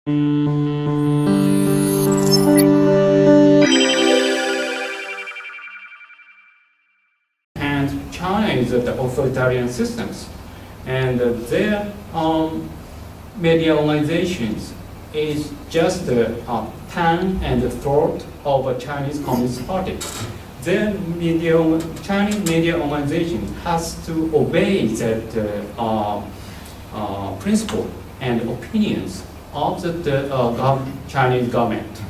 And China is the authoritarian systems, and their media organizations is just the tongue and the throat of a Chinese Communist Party. Their Chinese media organization has to obey that principle and opinions of the Chinese government.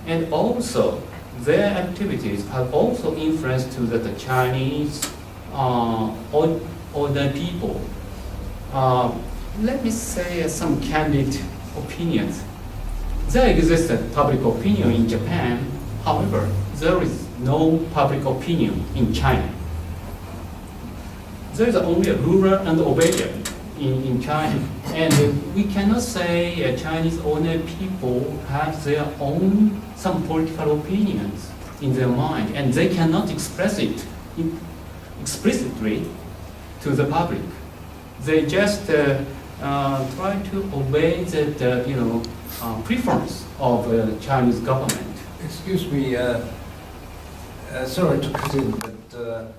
And also, their activities have also influenced to the Chinese older people. Let me say some candid opinions. There exists a public opinion in Japan, however, there is no public opinion in China. There is only a ruler and obeyer in China. And we cannot say Chinese ordinary people have their own some political opinions in their mind, and they cannot express it explicitly to the public. They just try to obey the preference of the Chinese government. Excuse me, sorry to cut in, but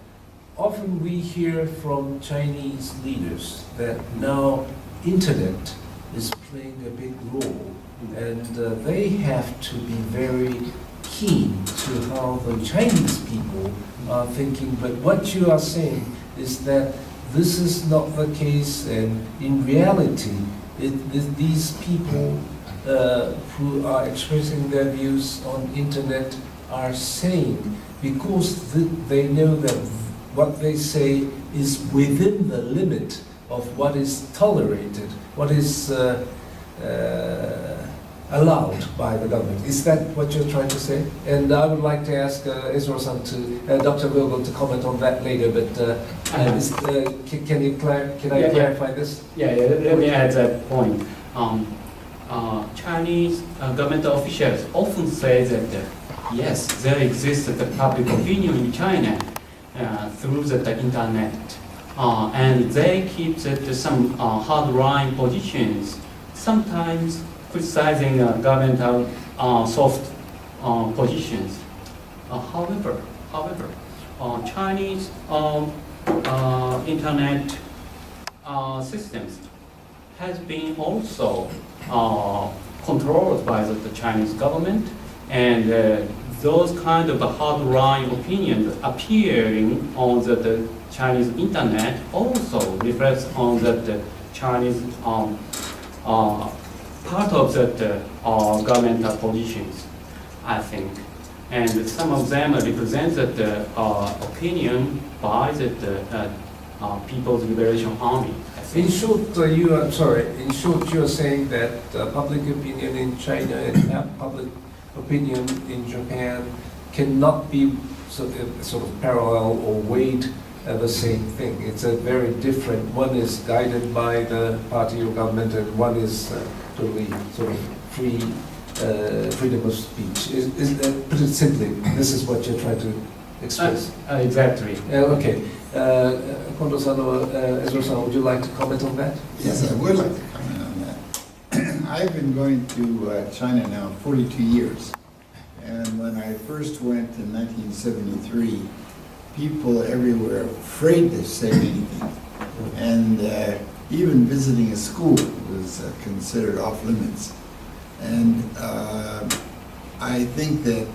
often we hear from Chinese leaders that now internet is playing a big role, and they have to be very keen to how the Chinese people are thinking. But what you are saying is that this is not the case, and in reality, these people who are expressing their views on internet are saying because they know that what they say is within the limit of what is tolerated, what is allowed by the government. Is that what you're trying to say? And I would like to ask Isro-san Dr. Vogel to comment on that later, but can I clarify this? Yeah, let me add that point. Chinese government officials often say that yes, there exists the public opinion in China through the internet, and they keep some hard-line positions, sometimes criticizing governmental soft positions. However, Chinese internet systems has been also controlled by the Chinese government, and those kind of hard-line opinions appearing on the Chinese internet also reflects on the Chinese part of the governmental positions, I think. And some of them represent the opinion by the People's Liberation Army. In short, you are saying that public opinion in China and public opinion in Japan cannot be sort of parallel or weighed the same thing. It's a very different. One is guided by the party or government, and one is totally sort of freedom of speech. Put it simply, this is what you're trying to express. Exactly. Okay. Kondo-san or Ezra-san, would you like to comment on that? Yes, I would like to comment on that. I've been going to China now 42 years. And when I first went in 1973, people everywhere were afraid to say anything. And even visiting a school was considered off limits. And I think that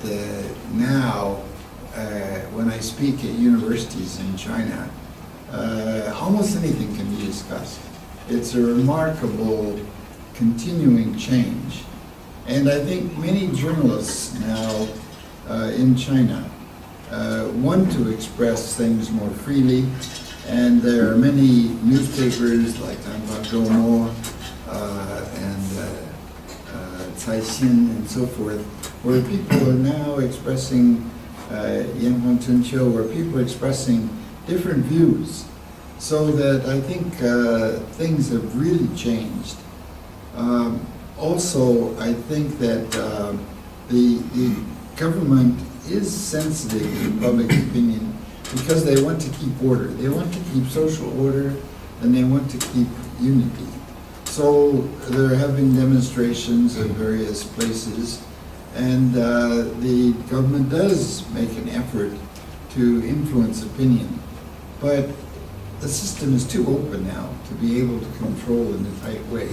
now, when I speak at universities in China, almost anything can be discussed. It's a remarkable continuing change. And I think many journalists now in China want to express things more freely, and there are many newspapers like Danhua Zhoumo and Caixin and so forth, where people are now expressing Yanhuan Chunqiu, where people are expressing different views, so that I think things have really changed. Also, I think that the government is sensitive to public opinion because they want to keep order. They want to keep social order, and they want to keep unity. So there have been demonstrations in various places, and the government does make an effort to influence opinion. But the system is too open now to be able to control in a tight way.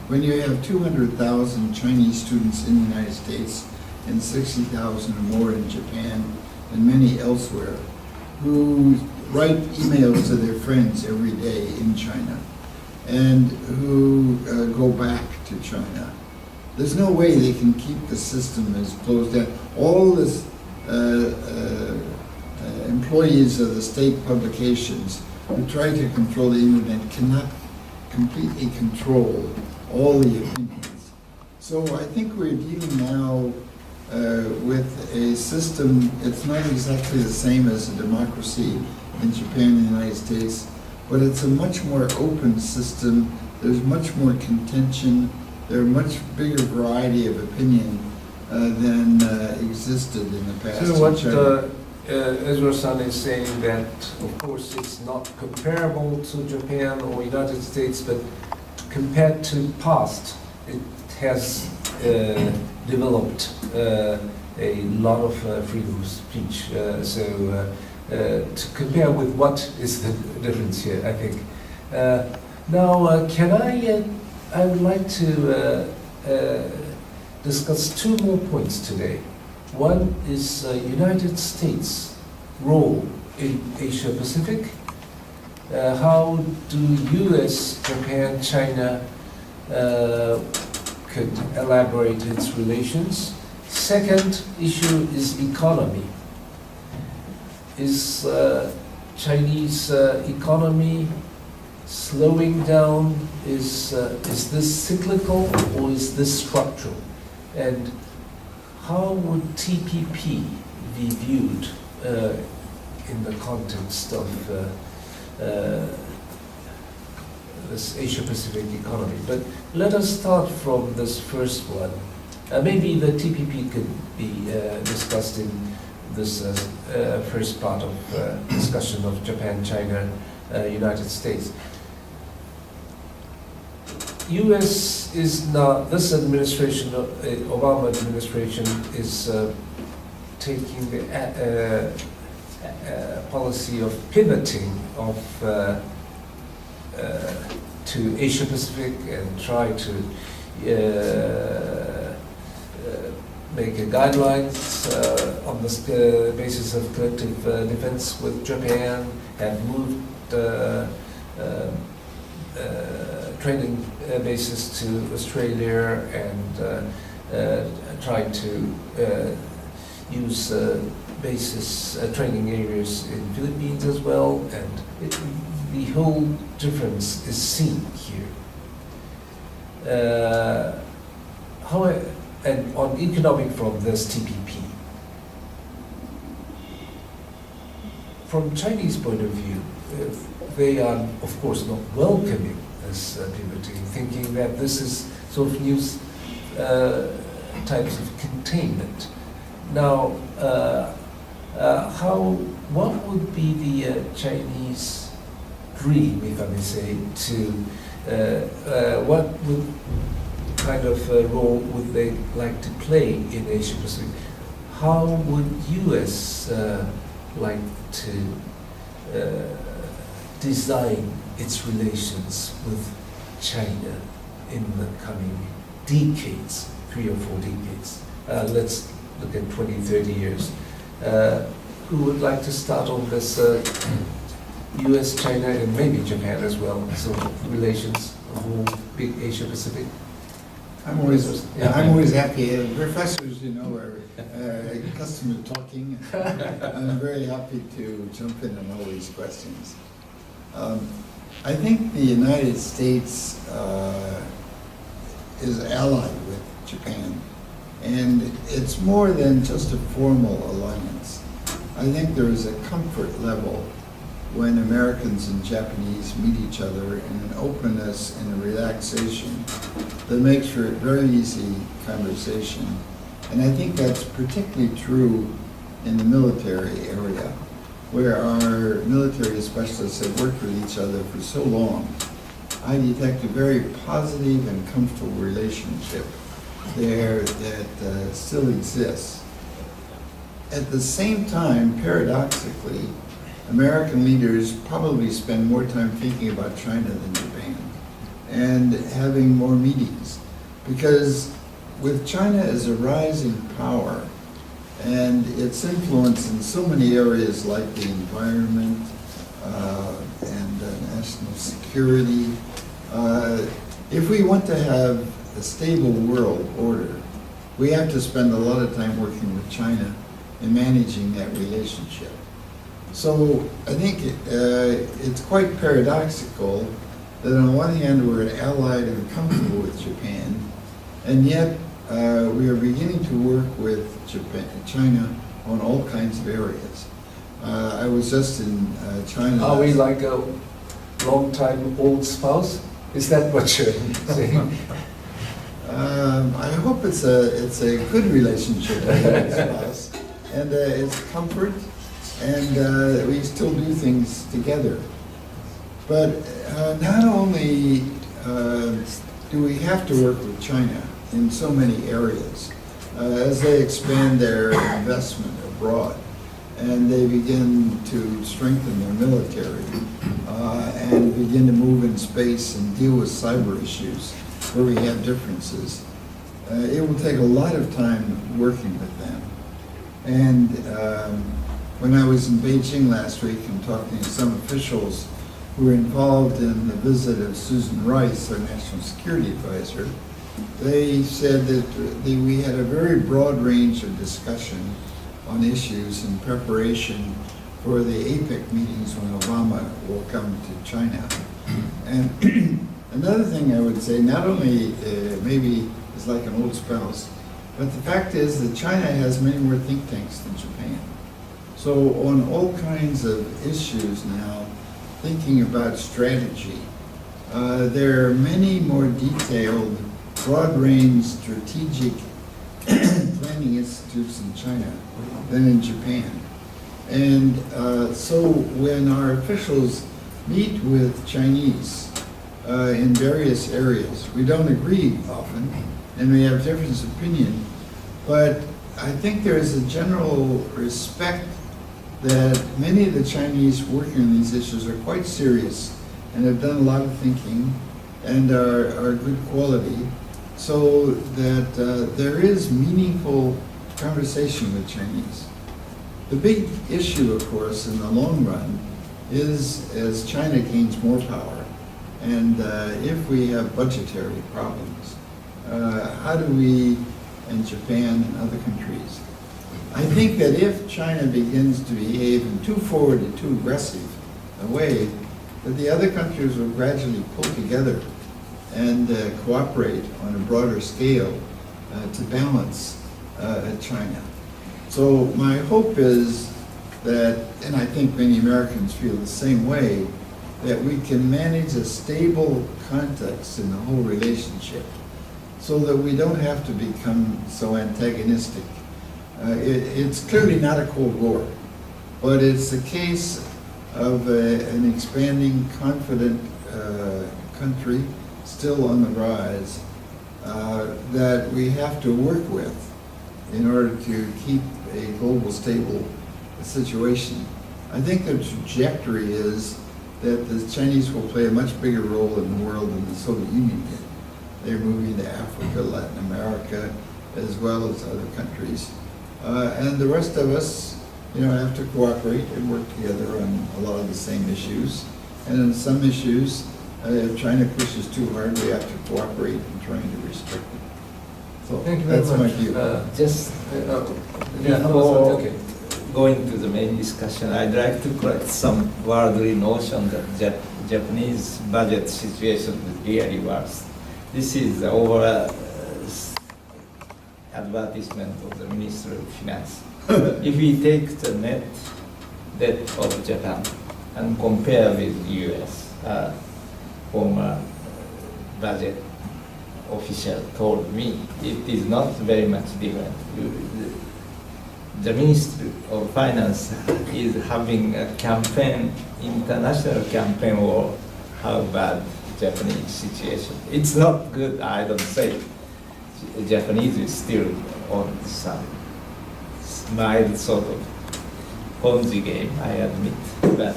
When you have 200,000 Chinese students in the United States and 60,000 or more in Japan and many elsewhere, who write emails to their friends every day in China and who go back to China, there's no way they can keep the system as closed down. All this employees of the state publications who try to control the internet cannot completely control all the opinions. So I think we're dealing now with a system. It's not exactly the same as a democracy in Japan and the United States, but it's a much more open system. There's much more contention. There's a much bigger variety of opinion than existed in the past. So in what China. Ezra-san is saying that, of course, it's not comparable to Japan or United States, but compared to past, it has developed a lot of freedom of speech. To compare with what is the difference here, I think. Now, I would like to discuss two more points today. One is United States' role in Asia Pacific. How do U.S., Japan, China could elaborate its relations? Second issue is economy. Is Chinese economy slowing down? Is this cyclical or is this structural? And how would TPP be viewed in the context of this Asia-Pacific economy? But let us start from this first one. Maybe the TPP could be discussed in this first part of discussion of Japan, China, United States. U.S. is now, this administration, Obama administration, is taking the policy of pivoting to Asia Pacific and try to make guidelines on the basis of collective defense with Japan, and moved training bases to Australia, and tried to use bases, training areas in Philippines as well, and the whole difference is seen here. And on economic front, there's TPP. From Chinese point of view, they are, of course, not welcoming this pivoting, thinking that this is sort of new types of containment. Now, what would be the Chinese dream, if I may say, what would kind of role would they like to play in Asia Pacific? How would U.S. like to design its relations with China in the coming decades, 3 or 4 decades? Let's look at 20, 30 years. Who would like to start on this U.S., China, and maybe Japan as well, so relations, the whole big Asia Pacific? I'm always happy. Professors, you know, are accustomed to talking. I'm very happy to jump in on all these questions. I think the United States is allied with Japan, and it's more than just a formal alliance. I think there is a comfort level when Americans and Japanese meet each other in an openness and a relaxation that makes for a very easy conversation. And I think that's particularly true in the military area, where our military specialists have worked with each other for so long. I detect a very positive and comfortable relationship there that still exists. At the same time, paradoxically, American leaders probably spend more time thinking about China than Japan and having more meetings. Because with China as a rising power and its influence in so many areas like the environment and national security, if we want to have a stable world order, we have to spend a lot of time working with China in managing that relationship. So I think it's quite paradoxical that on one hand we're allied and comfortable with Japan, and yet we are beginning to work with China on all kinds of areas. I was just in China. Are we like a long-time old spouse? Is that what you're saying? I hope it's a good relationship with my spouse, and it's comfort, and we still do things together. But not only do we have to work with China in so many areas, as they expand their investment abroad, and they begin to strengthen their military, and begin to move in space and deal with cyber issues where we have differences. It will take a lot of time working with them. And when I was in Beijing last week and talking to some officials who were involved in the visit of Susan Rice, our national security advisor, they said that we had a very broad range of discussion on issues in preparation for the APEC meetings when Obama will come to China. And another thing I would say, not only maybe is like an old spouse, but the fact is that China has many more think tanks than Japan. So on all kinds of issues now, thinking about strategy, there are many more detailed, broad-range strategic planning institutes in China than in Japan. And so when our officials meet with Chinese in various areas, we don't agree often, and we have different opinion, but I think there is a general respect that many of the Chinese working on these issues are quite serious and have done a lot of thinking and are good quality, so that there is meaningful conversation with Chinese. The big issue, of course, in the long run is as China gains more power, and if we have budgetary problems, how do we, and Japan and other countries, I think that if China begins to behave in too forward and too aggressive a way, that the other countries will gradually pull together and cooperate on a broader scale to balance China. So my hope is that, and I think many Americans feel the same way, that we can manage a stable context in the whole relationship so that we don't have to become so antagonistic. It's clearly not a Cold War, but it's a case of an expanding, confident country still on the rise that we have to work with in order to keep a global stable situation. I think the trajectory is that the Chinese will play a much bigger role in the world than the Soviet Union did. They're moving to Africa, Latin America, as well as other countries. And the rest of us, have to cooperate and work together on a lot of the same issues. And in some issues, if China pushes too hard, we have to cooperate in trying to restrict it. So Thank you very that's much. my view. Before going to the main discussion, I'd like to correct some worldly notion that Japanese budget situation is really worse. This is the overall advertisement of the Ministry of Finance. If we take the net debt of Japan and compare with US, former budget official told me it is not very much different. The Ministry of Finance is having a campaign, international campaign, or how bad Japanese situation. It's not good, I don't say. Japanese is still on some mild sort of Ponzi game, I admit. But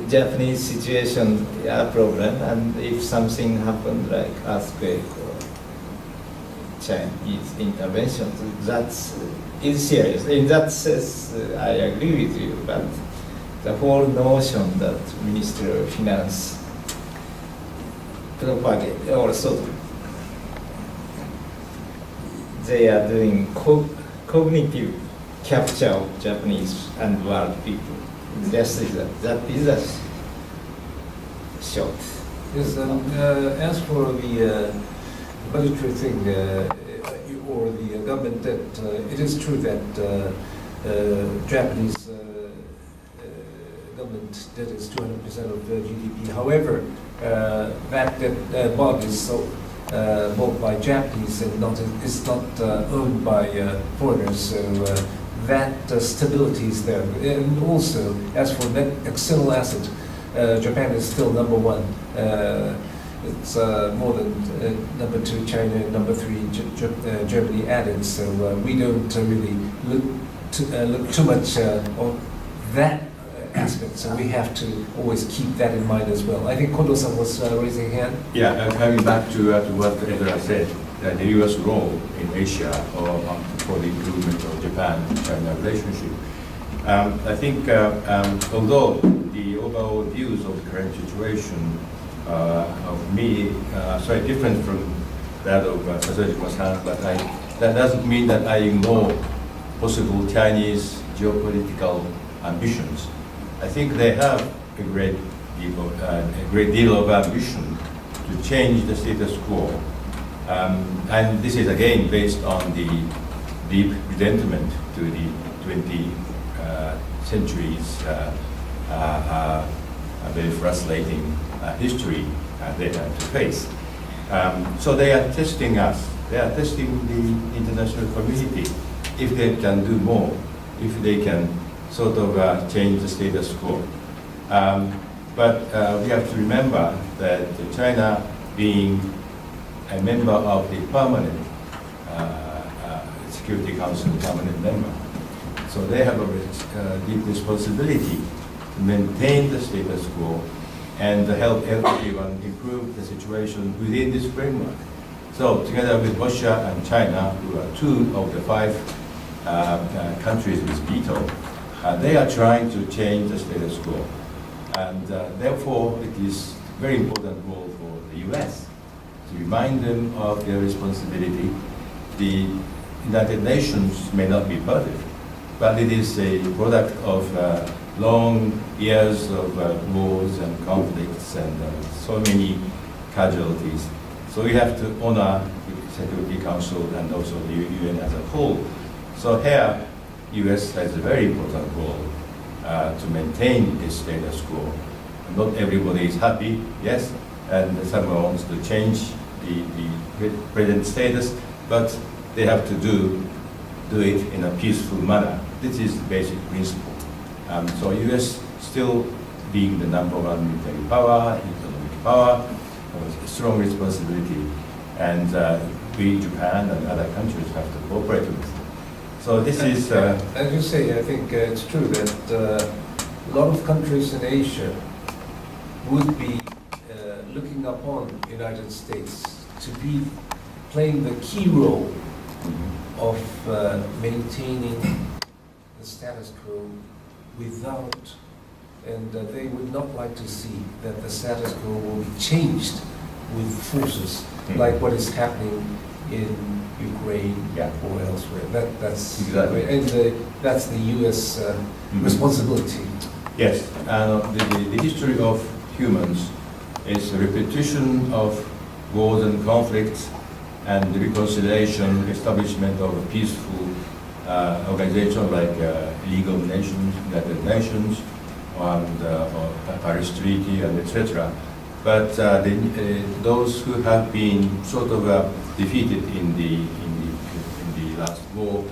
Japanese situation a problem, and if something happened like earthquake or Chinese intervention, that's is serious. In that sense, I agree with you, but the whole notion that Ministry of Finance propagate or sort of they are doing cognitive capture of Japanese and world people. That is a short. Yes, and as for the budgetary thing or the government debt, it is true that Japanese government debt is 200% of GDP. However, that debt bond is so bought by Japanese and is not owned by foreigners, so that stability is there. And also, as for net external asset, Japan is still number one. It's more than number two China, and number three Germany added. So we don't really look too much on that aspect. So we have to always keep that in mind as well. I think Kondo-san was raising a hand. Yeah, coming back to what Ezra said, that the U.S. role in Asia for the improvement of Japan-China relationship. I think although the overall views of the current situation of me are slightly different from that of Sasajima-san, but that doesn't mean that I ignore possible Chinese geopolitical ambitions. I think they have a great deal of ambition to change the status quo. And this is again based on the deep resentment to the 20th century's very frustrating history they have to face. So they are testing us. They are testing the international community if they can do more, if they can sort of change the status quo. But we have to remember that China, being a member of the permanent Security Council, permanent member, so they have a deep responsibility to maintain the status quo and help everyone improve the situation within this framework. So together with Russia and China, who are two of the five countries with veto, they are trying to change the status quo. And therefore, it is a very important role for the US to remind them of their responsibility. The United Nations may not be perfect, but it is a product of long years of wars and conflicts and so many casualties. So we have to honor the Security Council and also the UN as a whole. So here, US has a very important role to maintain this status quo. Not everybody is happy, yes, and someone wants to change the present status, but they have to do it in a peaceful manner. This is the basic principle. So US still being the number one military power, economic power, has a strong responsibility, and we, Japan and other countries have to cooperate with. So this is... As you say, I think it's true that a lot of countries in Asia would be looking upon the United States to be playing the key role of maintaining the status quo without, and they would not like to see that the status quo will be changed with forces like what is happening in Ukraine or elsewhere. That's Exactly. And that's the U.S. Responsibility. Yes, the history of humans is a repetition of wars and conflicts and the reconciliation, establishment of a peaceful organization like League of Nations, United Nations, and Paris Treaty, and etc. But those who have been sort of defeated in the last war,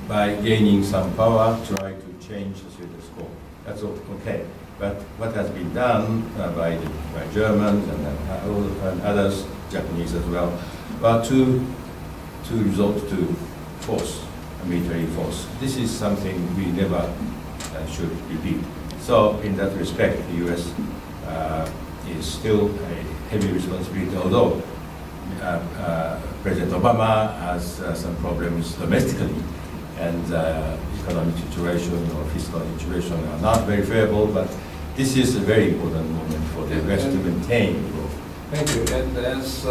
by gaining some power, try to change the status quo. That's okay. But what has been done by Germans and others, Japanese as well, were to resort to force, military force. This is something we never should repeat. So in that respect, the U.S. Is still a heavy responsibility, although President Obama has some problems domestically, and economic situation or fiscal situation are not very favorable, but this is a very important moment for the West to maintain growth. Thank you. And as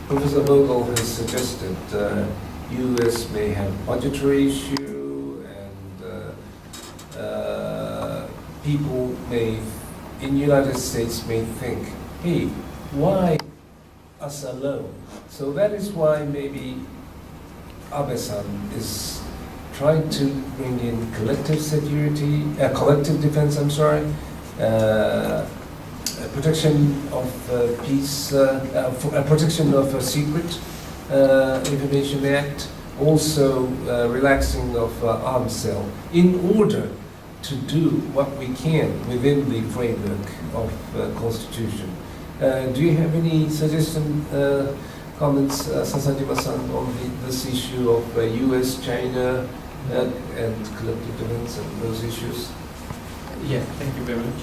Professor Vogel has suggested, U.S. may have budgetary issue, and people may, in United States, may think, hey, why us alone? So that is why maybe Abe-san is trying to bring in collective security, collective defense, I'm sorry, protection of peace, protection of secret information act, also relaxing of arms sale, in order to do what we can within the framework of Constitution. Do you have any suggestion, comments, Sasajima-san, on this issue of U.S., China, and collective defense and those issues? Yeah, thank you very much.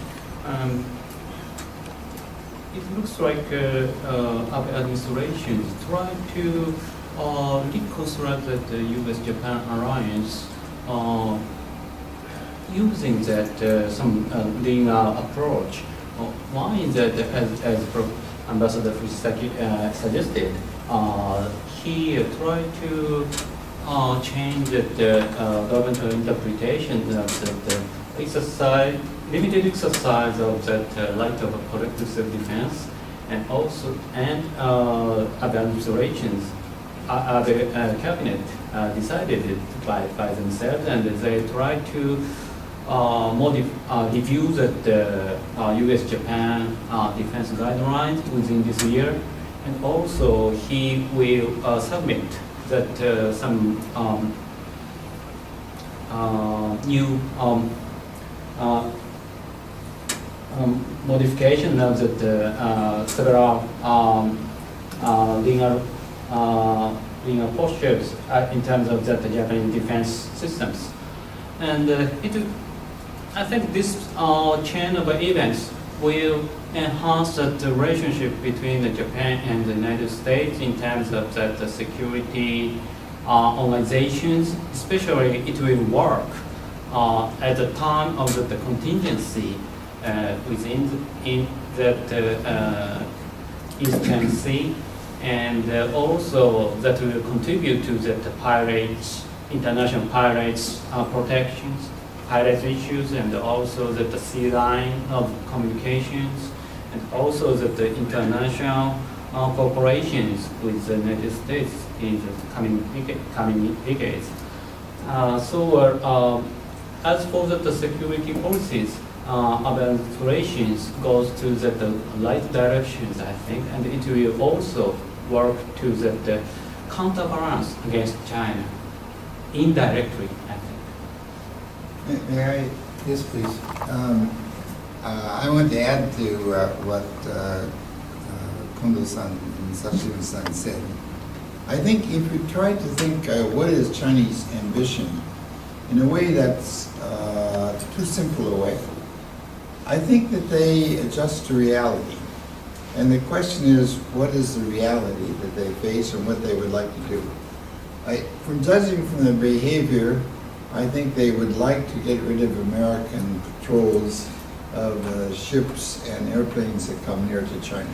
It looks like Abe administration is trying to reconstruct the U.S.-Japan alliance using that some linear approach. One is that, as Ambassador Fusaki suggested, he tried to change the governmental interpretation of the exercise, limited exercise of that right of collective self-defense, and also Abe administrations, Abe cabinet decided it by themselves, and they tried to review the U.S.-Japan defense guidelines within this year, and also he will submit that some new modification of the several linear postures in terms of the Japanese defense systems, and I think this chain of events will enhance the relationship between Japan and the United States in terms of the security organizations. Especially, it will work at the time of the contingency within that Eastern Sea, and also that will contribute to the pirates, international pirates protections, pirates issues, and also the sea line of communications, and also the international cooperations with the United States in the coming decades. As for the security policies, our administrations goes to the right directions, I think, and it will also work to the counterbalance against China indirectly, I think. May I? Yes, please. I want to add to what Kondo-san and Sashima-san said. I think if we try to think what is Chinese ambition in a way that's too simple a way, I think that they adjust to reality. And the question is, what is the reality that they face and what they would like to do? From judging from the behavior, I think they would like to get rid of American patrols of ships and airplanes that come near to China.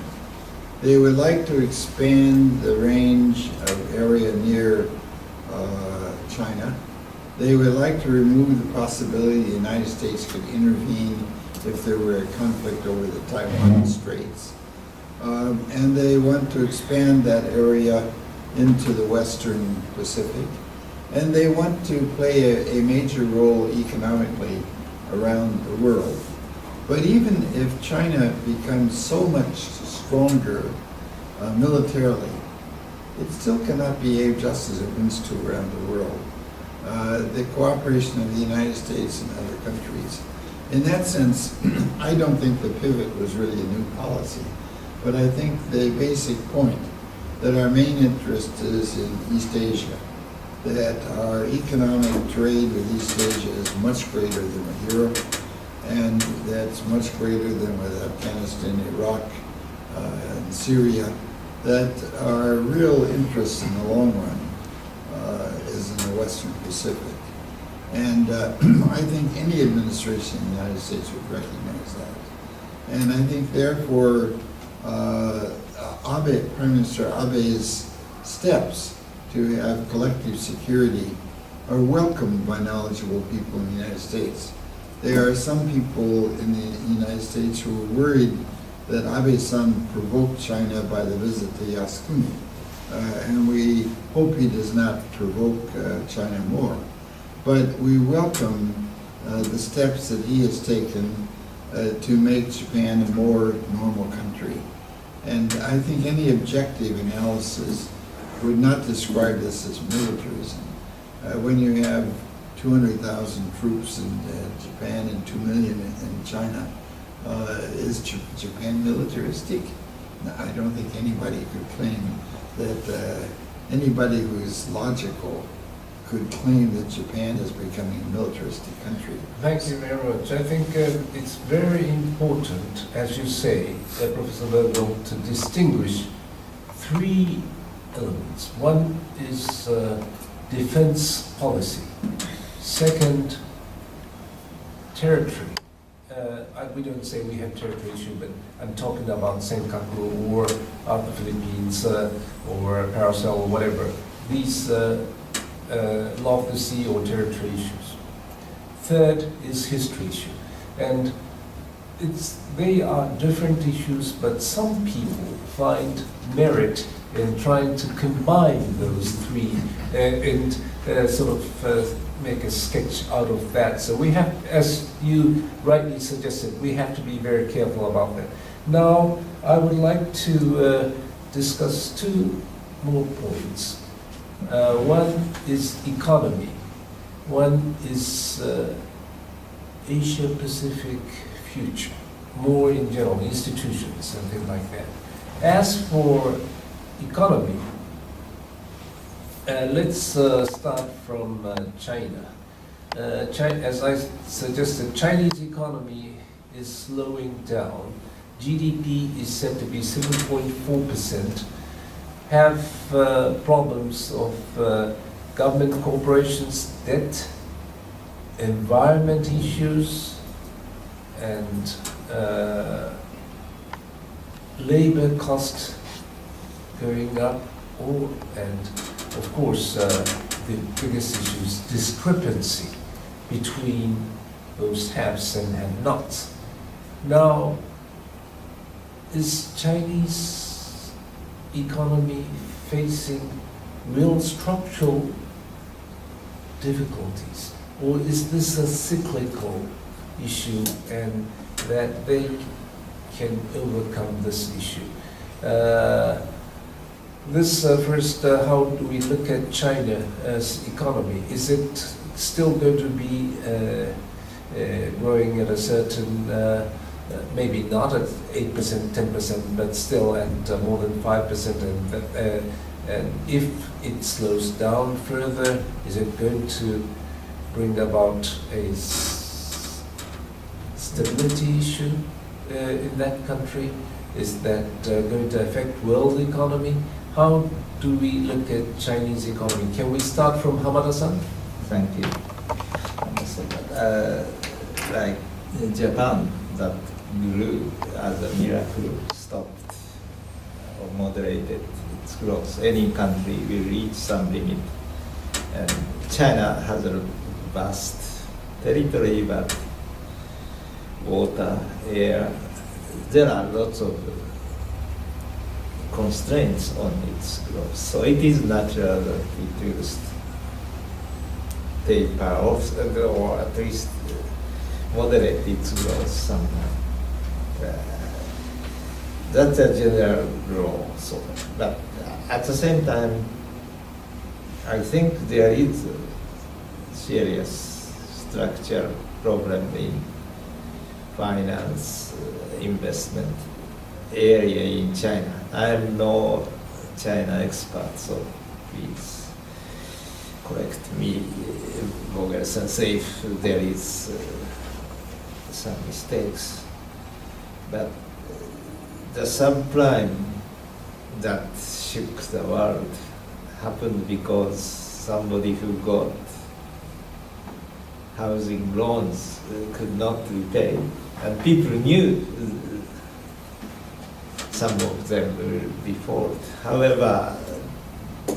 They would like to expand the range of area near China. They would like to remove the possibility the United States could intervene if there were a conflict over the Taiwan Straits. And they want to expand that area into the Western Pacific. And they want to play a major role economically around the world. But even if China becomes so much stronger militarily, it still cannot behave just as it wants to around the world. The cooperation of the United States and other countries In that sense, I don't think the pivot was really a new policy, but I think the basic point that our main interest is in East Asia, that our economic trade with East Asia is much greater than with Europe, and that's much greater than with Afghanistan, Iraq, and Syria, that our real interest in the long run is in the Western Pacific. And I think any administration in the United States would recognize that. And I think therefore, Prime Minister Abe's steps to have collective security are welcomed by knowledgeable people in the United States. There are some people in the United States who are worried that Abe-san provoked China by the visit to Yasukuni. And we hope he does not provoke China more. But we welcome the steps that he has taken to make Japan a more normal country. And I think any objective analysis would not describe this as militarism. When you have 200,000 troops in Japan and 2 million in China, is Japan militaristic? No, I don't think anybody could claim that anybody who is logical could claim that Japan is becoming a militaristic country. Thank you very much. I think it's very important, as you say, Professor Bergdahl, to distinguish three elements. One is defense policy. Second, territory. We don't say we have territory issue, but I'm talking about Senkaku or out the Philippines or Paracel or whatever. These law of the sea or territory issues. Third is history issue. And they are different issues, but some people find merit in trying to combine those three and sort of make a sketch out of that. So we have, as you rightly suggested, we have to be very careful about that. Now, I would like to discuss two more points. One is economy. One is Asia-Pacific future, more in general, institutions and things like that. As for economy, let's start from China. As I suggested, Chinese economy is slowing down. GDP is said to be 7.4%. Have problems of government corporations, debt, environment issues, and labor cost going up, and of course the biggest issue is discrepancy between those haves and have-nots. Now, is Chinese economy facing real structural difficulties, or is this a cyclical issue and that they can overcome this issue? First, how do we look at China as economy? Is it still going to be growing at a certain, maybe not at 8%, 10%, but still at more than 5%? And if it slows down further, is it going to bring about a stability issue in that country? Is that going to affect world economy? How do we look at Chinese economy? Can we start from Hamada-san? Thank you. Like in Japan, that grew as a miracle, stopped or moderated its growth. Any country will reach some limit. And China has a vast territory, but water, air, there are lots of constraints on its growth. So it is natural that it will taper off or at least moderate its growth sometime. That's a general rule. So, but at the same time, I think there is a serious structural problem in finance investment area in China. I'm no China expert, so please correct me, Boger-san, say if there is some mistakes. But the subprime that shook the world happened because somebody who got housing loans could not repay, and people knew some of them will default. However,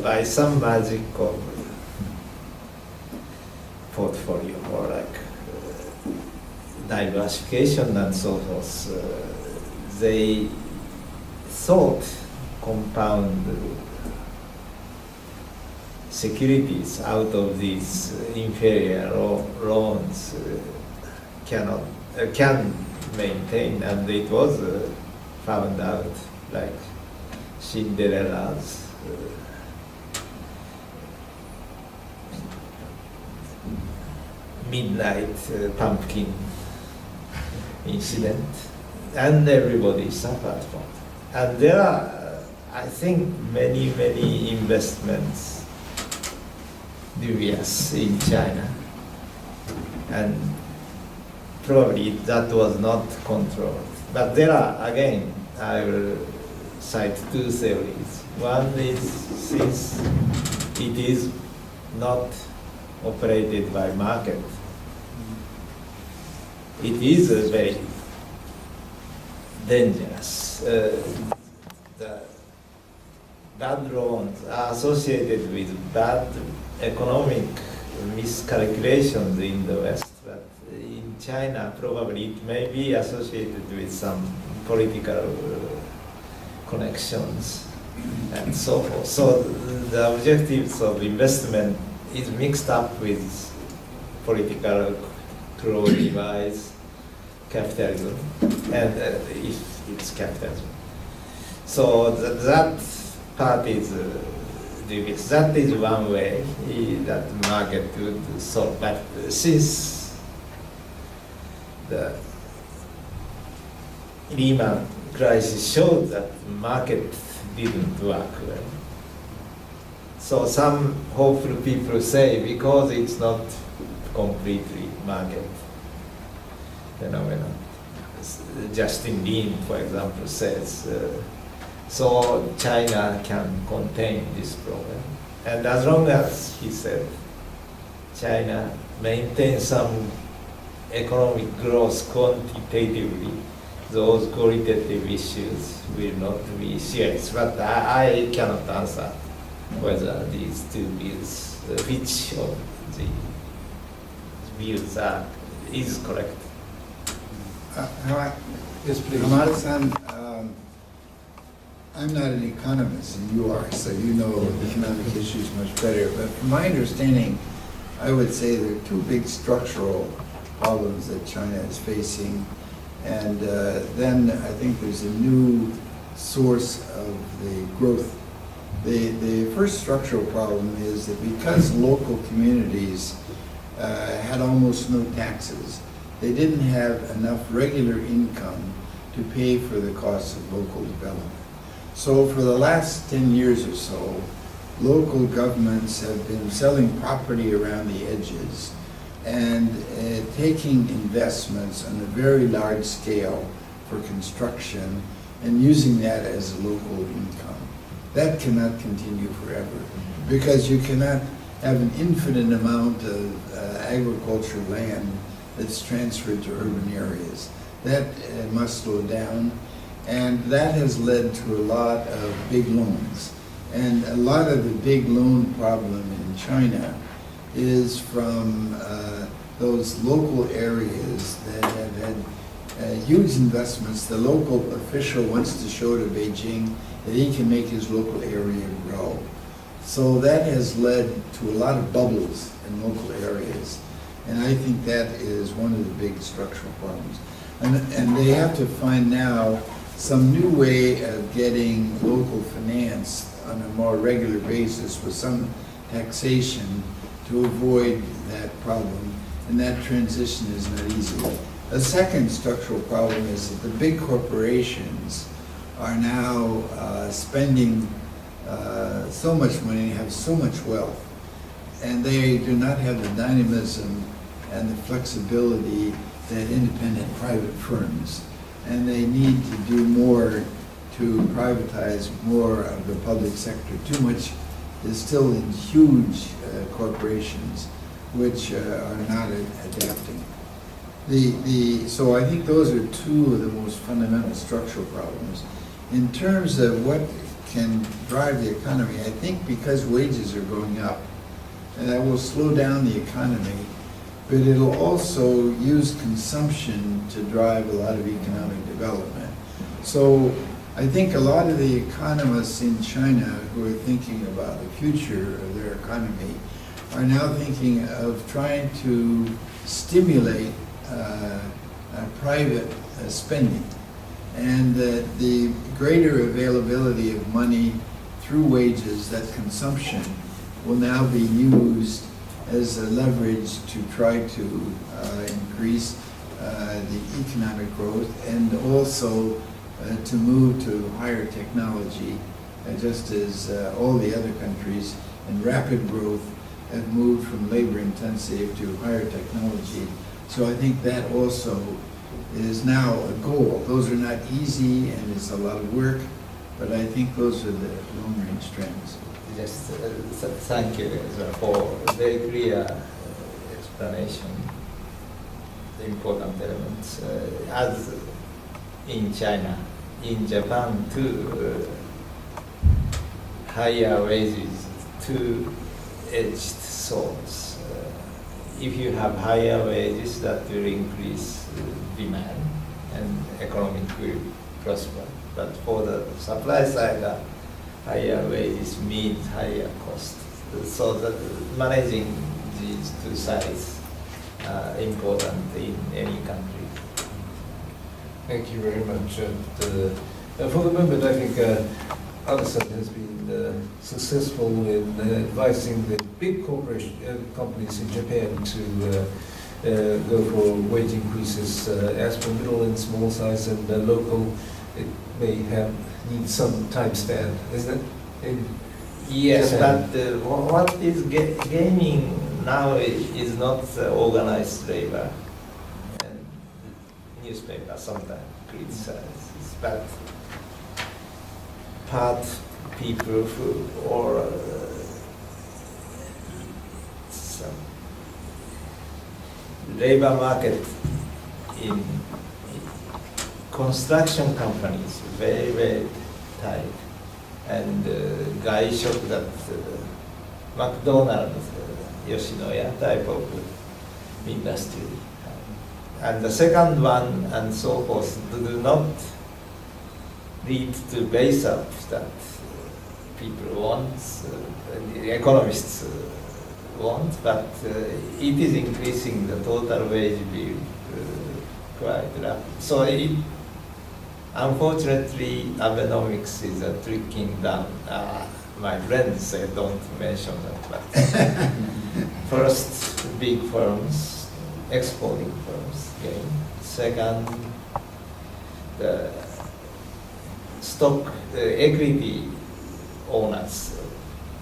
by some magic of portfolio or like diversification and so forth, they thought compound securities out of these inferior loans can maintain, and it was found out like Cinderella's midnight pumpkin incident, and everybody suffered from it. And there are, I think, many investments dubious in China, and probably that was not controlled. But there are, again, I will cite two theories. One is since it is not operated by market, it is very dangerous. The bad loans are associated with bad economic miscalculations in the West, but in China probably it may be associated with some political connections and so forth. So the objectives of investment is mixed up with political cruel device, capitalism, and if it's capitalism. So that part is dubious. That is one way that market would solve. But since the Lehman crisis showed that market didn't work well, so some hopeful people say because it's not completely market phenomenon. Justin Lin, for example, says so China can contain this problem. And as long as, he said, China maintains some economic growth quantitatively, those qualitative issues will not be serious. But I cannot answer whether these two views, which of the views is correct. Yes, please. Hamada-san, I'm not an economist, and you are, so you know economic issues much better. But from my understanding, I would say there are two big structural problems that China is facing. And then I think there's a new source of the growth. The first structural problem is that because local communities had almost no taxes, they didn't have enough regular income to pay for the costs of local development. So for the last 10 years or so, local governments have been selling property around the edges and taking investments on a very large scale for construction and using that as a local income. That cannot continue forever because you cannot have an infinite amount of agricultural land that's transferred to urban areas. That must slow down, and that has led to a lot of big loans. And a lot of the big loan problem in China is from those local areas that have had huge investments. The local official wants to show to Beijing that he can make his local area grow. So that has led to a lot of bubbles in local areas. And I think that is one of the big structural problems. And they have to find now some new way of getting local finance on a more regular basis with some taxation to avoid that problem. And that transition is not easy. A second structural problem is that the big corporations are now spending so much money, have so much wealth, and they do not have the dynamism and the flexibility that independent private firms. And they need to do more to privatize more of the public sector. Too much is still in huge corporations which are not adapting. So I think those are two of the most fundamental structural problems. In terms of what can drive the economy, I think because wages are going up, and that will slow down the economy, but it'll also use consumption to drive a lot of economic development. So I think a lot of the economists in China who are thinking about the future of their economy are now thinking of trying to stimulate private spending, and that the greater availability of money through wages, that consumption, will now be used as a leverage to try to increase the economic growth, and also to move to higher technology, just as all the other countries in rapid growth have moved from labor-intensive to higher technology. So I think that also is now a goal. Those are not easy, and it's a lot of work, but I think those are the long-range trends. Just thank you for a very clear explanation. The important elements, as in China, in Japan too, higher wages, two-edged swords. If you have higher wages, that will increase demand and economic will prosper. But for the supply side, higher wages means higher cost. So that managing these two sides are important in any country. Thank you very much. For the moment, I think Addison has been successful in advising the big companies in Japan to go for wage increases. As for middle and small size and local, it may need some time span, isn't it? Yes, Japan. but what is gaining now is not organized labor. And newspaper sometimes criticizes, but part people who, or some labor market in construction companies very, very tight. And guy shop that McDonald's, Yoshinoya type of industry. And the second one and so forth do not lead to base up that people want, the economists want, but it is increasing the total wage bill quite rapidly. So unfortunately, Abenomics is trickling down. My friends say don't mention that, but first, big firms, exporting firms gain. Second, the stock equity owners,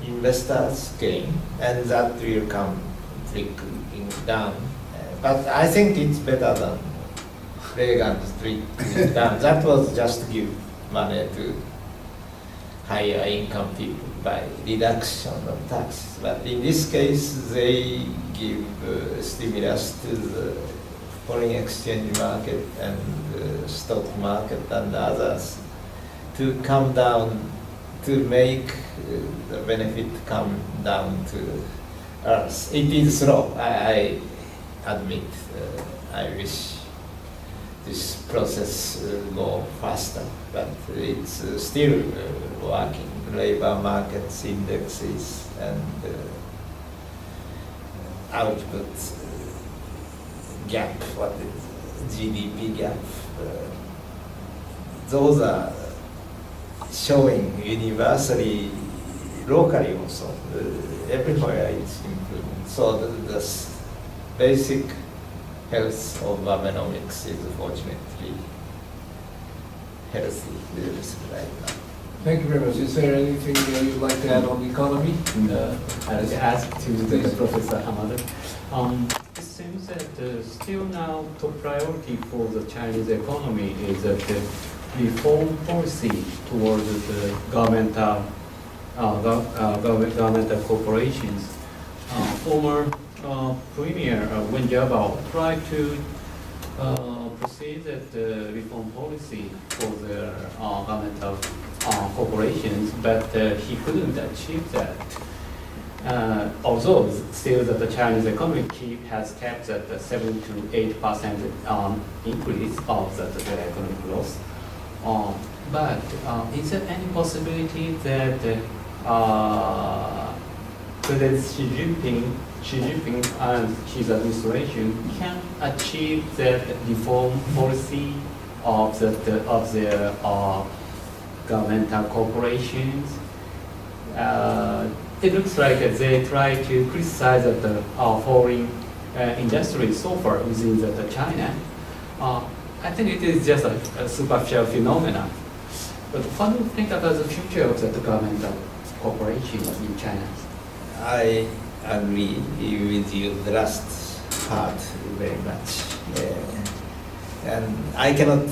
investors gain, and that will come trickling down. But I think it's better than Reagan's trickling down. That was just to give money to higher income people by reduction of taxes. But in this case, they give stimulus to the foreign exchange market and the stock market and others to come down, to make the benefit come down to us. It is slow, I admit. I wish this process go faster, but it's still working. Labor markets indexes and output gap, what is GDP gap, those are showing universally, locally also, everywhere it's improving. So the basic health of Abenomics is fortunately healthy right now. Thank you very much. Is there anything you'd like to add on the economy? I'll ask to the Professor Hamada. It seems that still now top priority for the Chinese economy is that the reform policy towards the governmental corporations. Former Premier Wen Jiabao tried to proceed at the reform policy for the governmental corporations, but he couldn't achieve that. Although still that the Chinese economy has kept at the 7 to 8% increase of the economic growth. But is there any possibility that President Xi Jinping and his administration can achieve that reform policy of their governmental corporations? It looks like they try to criticize the foreign industry so far within China. I think it is just a superficial phenomenon. But what do you think about the future of the governmental corporations in China? I agree with you, the last part very much. And I cannot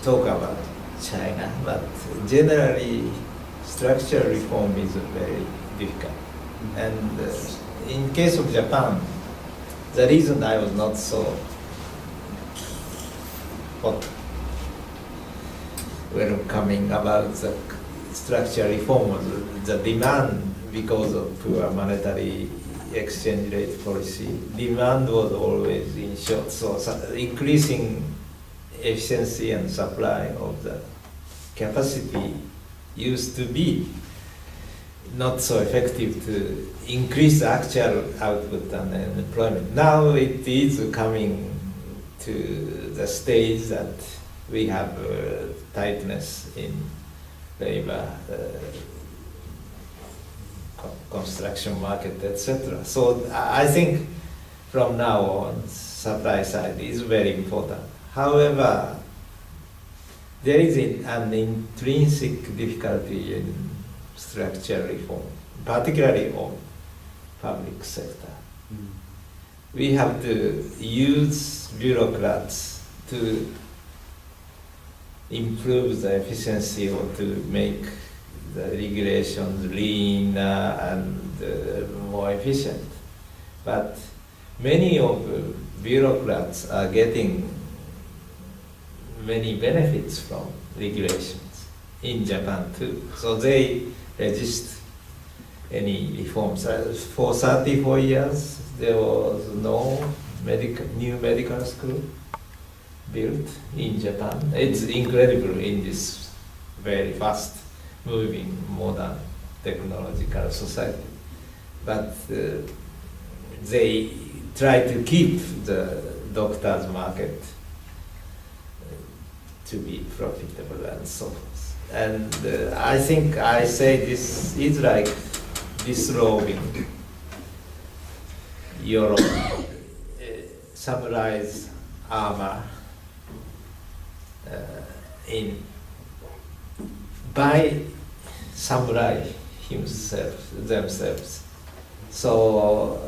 talk about China, but generally structural reform is very difficult. And in case of Japan, the reason I was not so welcoming about the structural reform was the demand because of poor monetary exchange rate policy. Demand was always in short, so increasing efficiency and supply of the capacity used to be not so effective to increase the actual output and employment. Now it is coming to the stage that we have tightness in labor, construction market, etc. So I think from now on, supply side is very important. However, there is an intrinsic difficulty in structural reform, particularly on public sector. We have to use bureaucrats to improve the efficiency or to make the regulations leaner and more efficient. But many of the bureaucrats are getting many benefits from regulations in Japan too. So they resist any reforms. For 34 years, there was no new medical school built in Japan. It's incredible in this very fast moving modern technological society. But they try to keep the doctor's market to be profitable and so forth. And I think I say this is like disrobing Europe samurai's armor by samurai themselves. So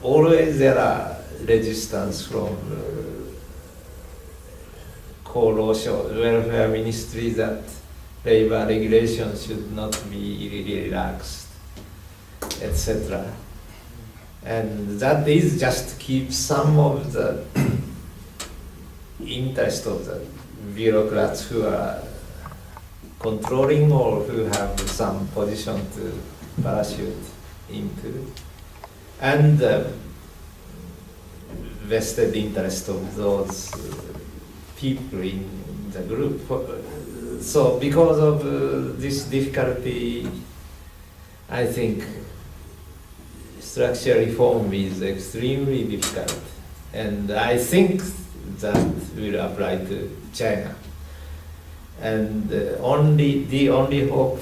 always there are resistance from welfare ministry that labor regulations should not be really relaxed, etc. And that is just keep some of the interest of the bureaucrats who are controlling or who have some position to parachute into, and the vested interest of those people in the group. So because of this difficulty, I think structural reform is extremely difficult, and I think that will apply to China. And the only hope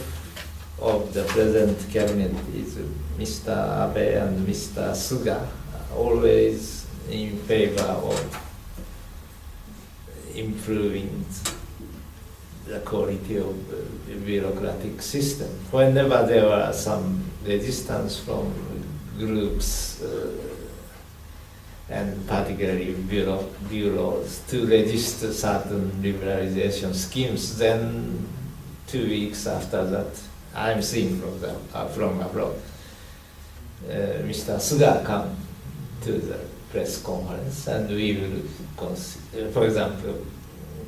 of the present cabinet is Mr. Abe and Mr. Suga, always in favor of improving the quality of the bureaucratic system. Whenever there were some resistance from groups and particularly bureaus to register certain liberalization schemes, then 2 weeks after that, I'm seeing from abroad, Mr. Suga come to the press conference and we will consider, for example,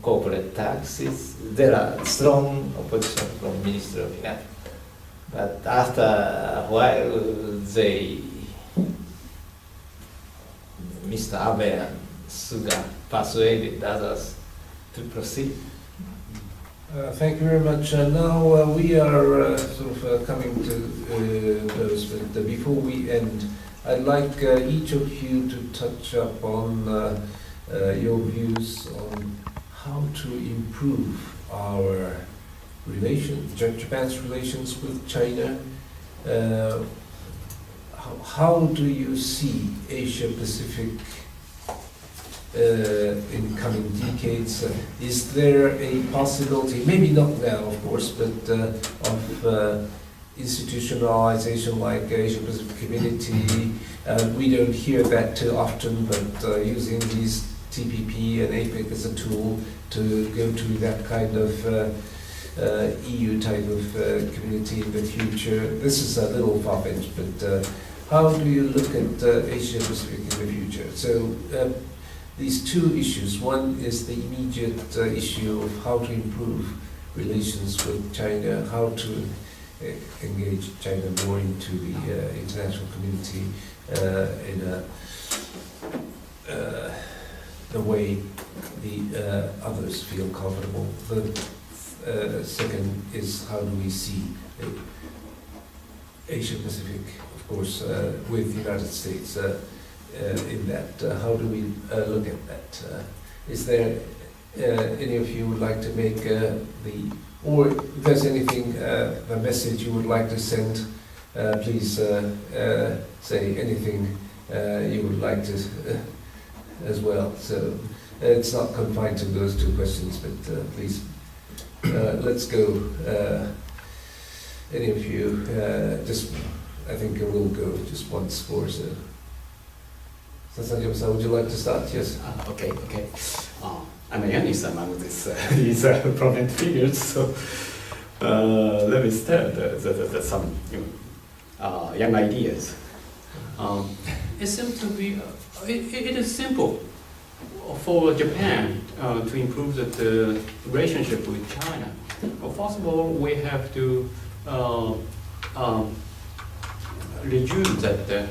corporate taxes. There are strong opposition from Minister of Finance. But after a while, Mr. Abe and Suga persuaded others to proceed. Thank you very much. Now we are coming to those, but before we end, I'd like each of you to touch up on your views on how to improve our Japan's relations with China. How do you see Asia Pacific in coming decades? Is there a possibility, maybe not now of course, but of institutionalization like Asia Pacific Community? We don't hear that too often, but using these TPP and APEC as a tool to go to that kind of EU type of community in the future. This is a little far-fetched, but how do you look at Asia Pacific in the future? So these two issues. One is the immediate issue of how to improve relations with China, how to engage China more into the international community in the way the others feel comfortable. The second is how do we see Asia Pacific, of course, with the United States in that. How do we look at that? Is there any of you would like to make or if there's anything, a message you would like to send, please say anything you would like to as well. So it's not confined to those two questions, but please, let's go. Any of you, just, I think we'll go just once more. So, Sasajima-san, would you like to start? Yes. Okay. I'm a youngest among these prominent figures, so let me start some young ideas. It seems to be, it is simple for Japan to improve the relationship with China. Well, first of all, we have to resume that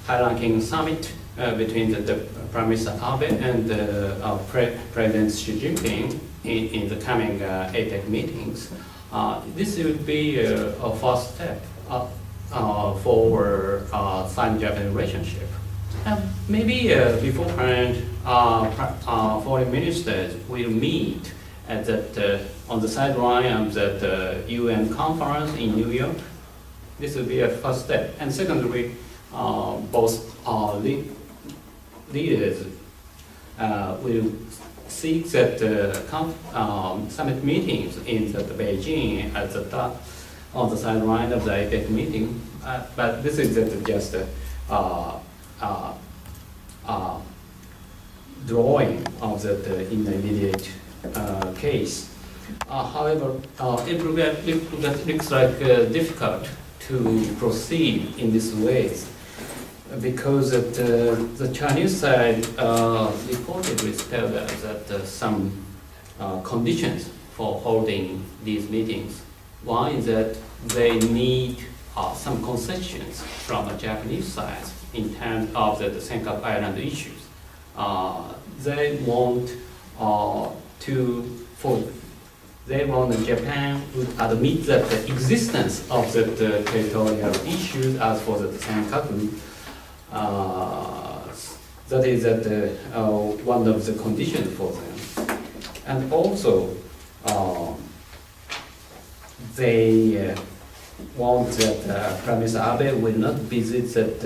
high-ranking summit between the Prime Minister Abe and President Xi Jinping in the coming APEC meetings. This would be a first step for Sino-Japanese relationship. Maybe beforehand, foreign ministers will meet at on the sideline of the UN conference in New York. This will be a first step. And secondly, both leaders will seek that summit meetings in Beijing at on the sideline of the APEC meeting. But this is just drawing of the immediate case. However, it looks like difficult to proceed in this way because the Chinese side reportedly tell us that some conditions for holding these meetings. One is that they need some concessions from the Japanese side in terms of the Senkaku Island issues. They want Japan would admit that the existence of the territorial issues as for the Senkaku. That is one of the conditions for them, and also they want that Prime Minister Abe will not visit that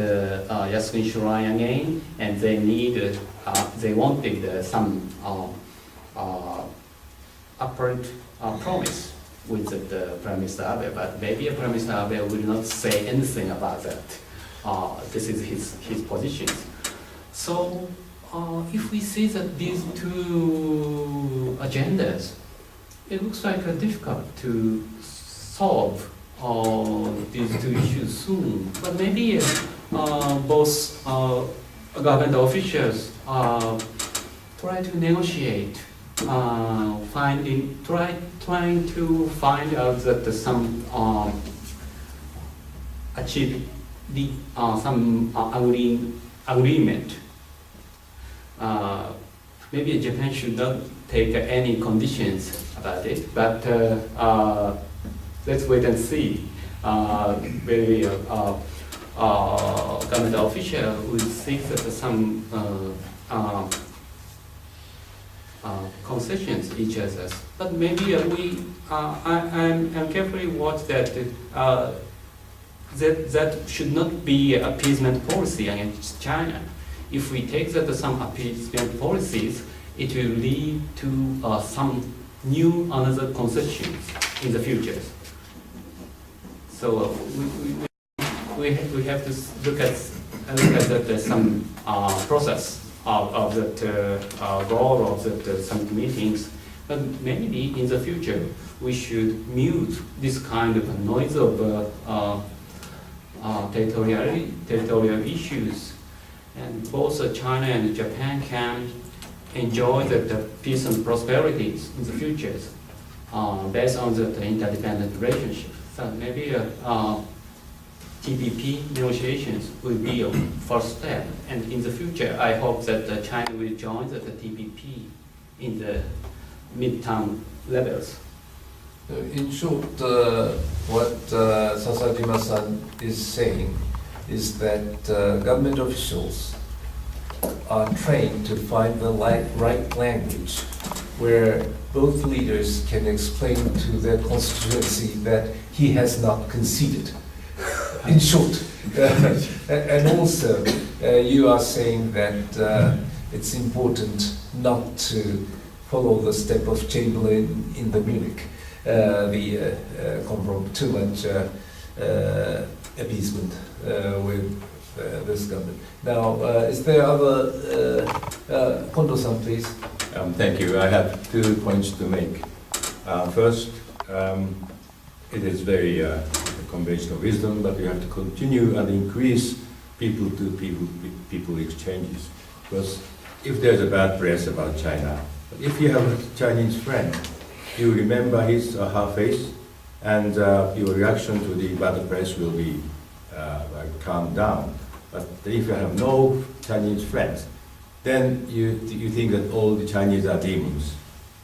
Yasuni Shrine again, and they wanted some apparent promise with the Prime Minister Abe, but maybe Prime Minister Abe will not say anything about that. This is his position. So if we see that these two agendas, it looks like difficult to solve these two issues soon. But maybe both government officials try to negotiate, trying to find out that some achieve some agreement. Maybe Japan should not take any conditions about it, but let's wait and see. Maybe government official would seek that some concessions each other. But maybe I'm carefully watch that that should not be appeasement policy against China. If we take that some appeasement policies, it will lead to some new another concessions in the future. So we have to look at that some process of that goal of that some meetings. But maybe in the future we should mute this kind of noise of territorial issues, and both China and Japan can enjoy the peace and prosperity in the future based on the interdependent relationship. So maybe TPP negotiations will be a first step, and in the future I hope that China will join the TPP in the midterm levels. In short, what Sasajima-san is saying is that government officials are trained to find the right language where both leaders can explain to their constituency that he has not conceded. In short, and also you are saying that it's important not to follow the step of Chamberlain in the Munich, too much appeasement with this government. Now, is there other, Kondo-san, please? Thank you. I have 2 points to make. First, it is very conventional wisdom, but we have to continue and increase people exchanges. Because if there's a bad press about China, if you have a Chinese friend, you remember his or her face, and your reaction to the bad press will be calmed down. But if you have no Chinese friends, then you think that all the Chinese are demons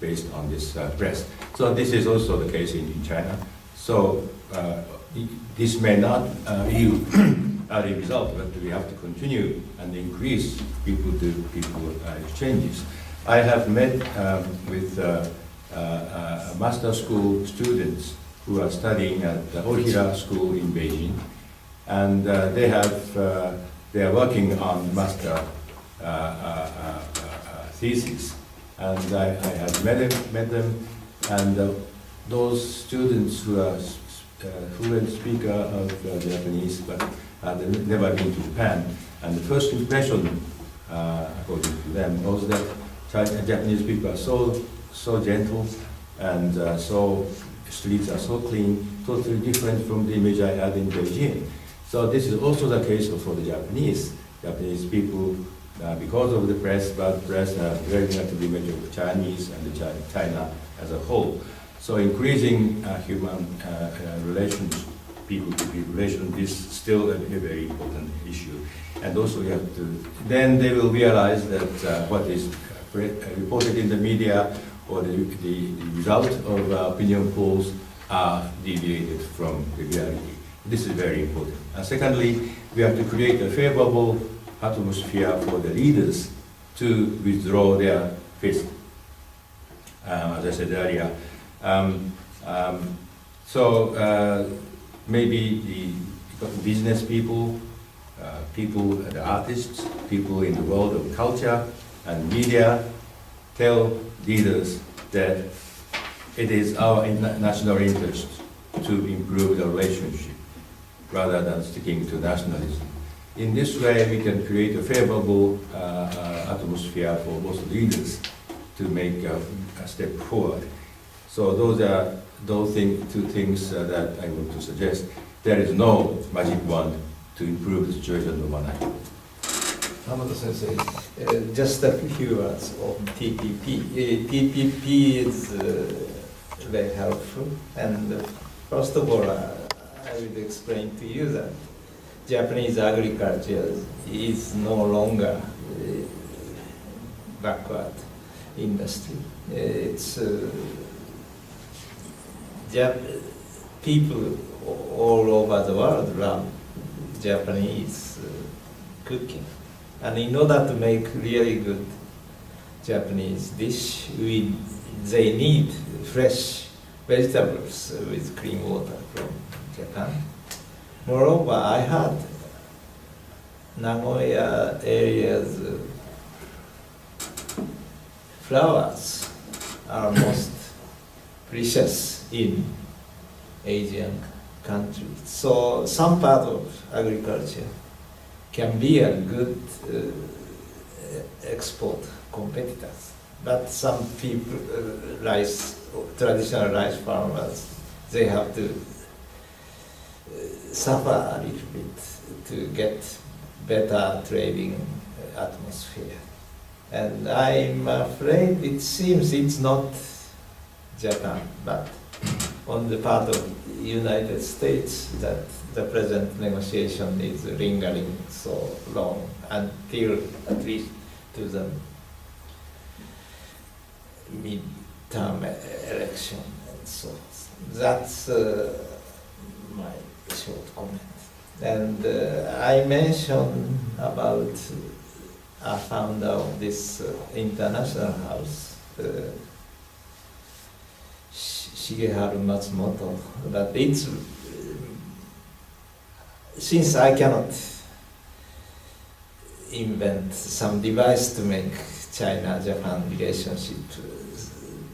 based on this press. So this is also the case in China. So this may not yield a result, but we have to continue and increase people-to-people exchanges. I have met with master school students who are studying at the Ohira School in Beijing, and they are working on master thesis, and I have met them, and those students who are fluent speaker of Japanese, but they've never been to Japan, and the first impression, according to them, was that Japanese people are so gentle, and so streets are so clean, totally different from the image I had in Beijing. So this is also the case for the Japanese people, because of the bad press, very negative image of Chinese and China as a whole. So increasing human relations, people-to-people relations, is still a very important issue. And also we have to, then they will realize that what is reported in the media or the result of opinion polls are deviated from the reality. This is very important. And secondly, we have to create a favorable atmosphere for the leaders to withdraw their fist, as I said earlier. maybe the business people, the artists, people in the world of culture and media tell leaders that it is our national interest to improve the relationship rather than sticking to nationalism. In this way, we can create a favorable atmosphere for both leaders to make a step forward. So those are two things that I want to suggest. There is no magic wand to improve the situation overnight. Hamada Sensei, just a few words on TPP. TPP is very helpful, and first of all, I will explain to you that Japanese agriculture is no longer backward industry. It's people all over the world love Japanese cooking. And in order to make really good Japanese dish, they need fresh vegetables with clean water from Japan. Moreover, I heard Nagoya area's flowers are most precious in Asian countries. So some part of agriculture can be a good export competitors. But some people, traditional rice farmers, they have to suffer a little bit to get better trading atmosphere. And I'm afraid it seems it's not Japan, but on the part of United States that the present negotiation is lingering so long until at least to the mid-term election and so that's my short comment. And I mentioned about a founder of this international house, Shigeharu Matsumoto, but it's since I cannot invent some device to make China-Japan relationship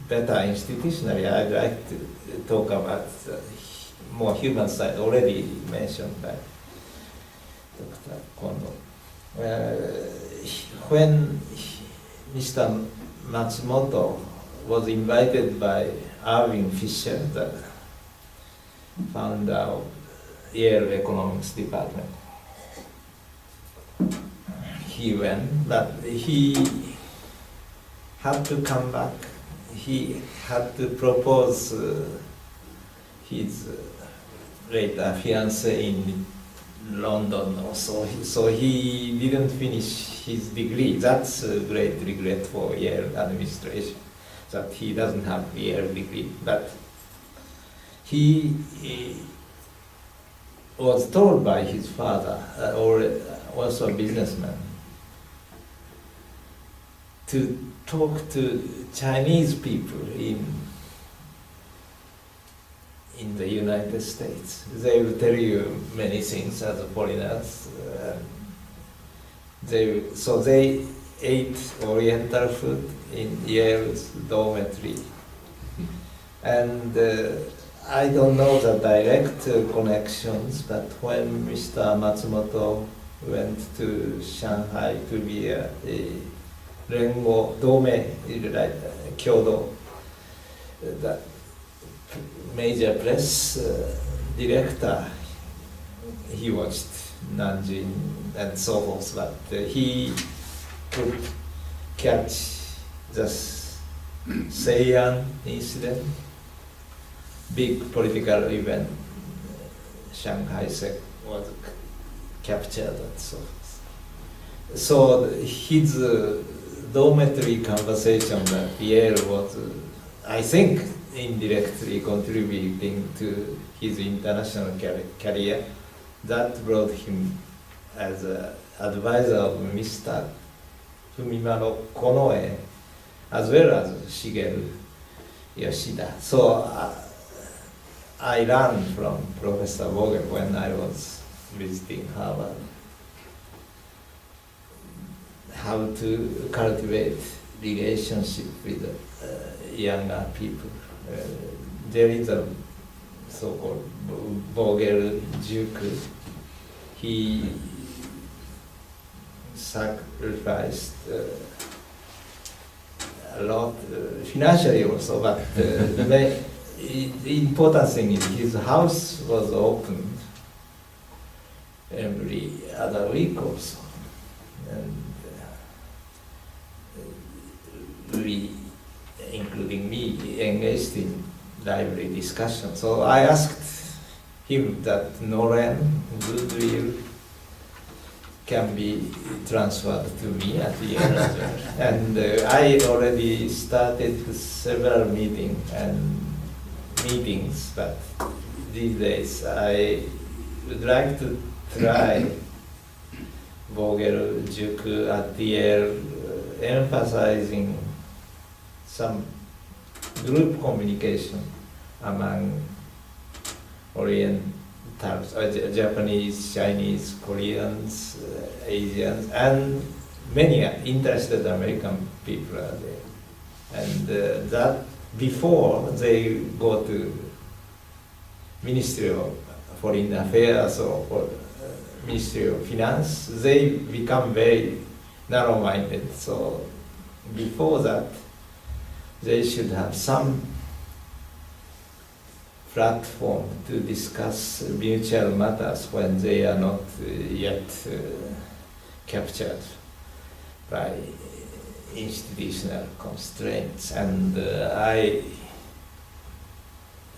better institutionally, I'd like to talk about the more human side already mentioned by Dr. Kondo. When Mr. Matsumoto was invited by Irving Fisher, the founder of Yale Economics Department, he went, but he had to come back. He had to propose his later fiancée in London also. So he didn't finish his degree. That's a great regret for Yale administration, that he doesn't have Yale degree. But he was told by his father, also a businessman, to talk to Chinese people in the United States. They will tell you many things as foreigners. So they ate Oriental food in Yale's dormitory. And I don't know the direct connections, but when Mr. Matsumoto went to Shanghai to be a Rengo Dome, Kyodo, the major press director, he watched Nanjing and so forth, but he could catch the Seiyan incident, big political event. Shanghai was captured and so forth. So his dormitory conversation at Yale was, I think, indirectly contributing to his international career. That brought him as an advisor of Mr. Fumimaro Konoe, as well as Shigeru Yoshida. So I learned from Professor Vogel when I was visiting Harvard how to cultivate relationship with younger people. There is a so-called Vogel Juku. He sacrificed a lot financially also, but the important thing is his house was opened every other week also, and we, including me, engaged in lively discussion. So I asked him that Noren goodwill can be transferred to me at the end as well. And I already started several meetings, but these days I would like to try Vogel Juku at the end, emphasizing some group communication among Orientals, Japanese, Chinese, Koreans, Asians, and many interested American people are there. And that before they go to Ministry of Foreign Affairs or for, Ministry of Finance, they become very narrow-minded. So before that, they should have some platform to discuss mutual matters when they are not yet captured by institutional constraints. And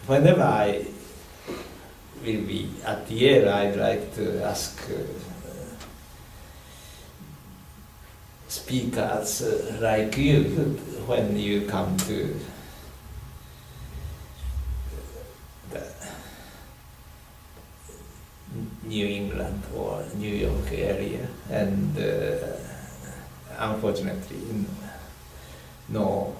whenever I will be at Yale, I'd like to ask speakers like you, when you come to the New England or New York area, and unfortunately no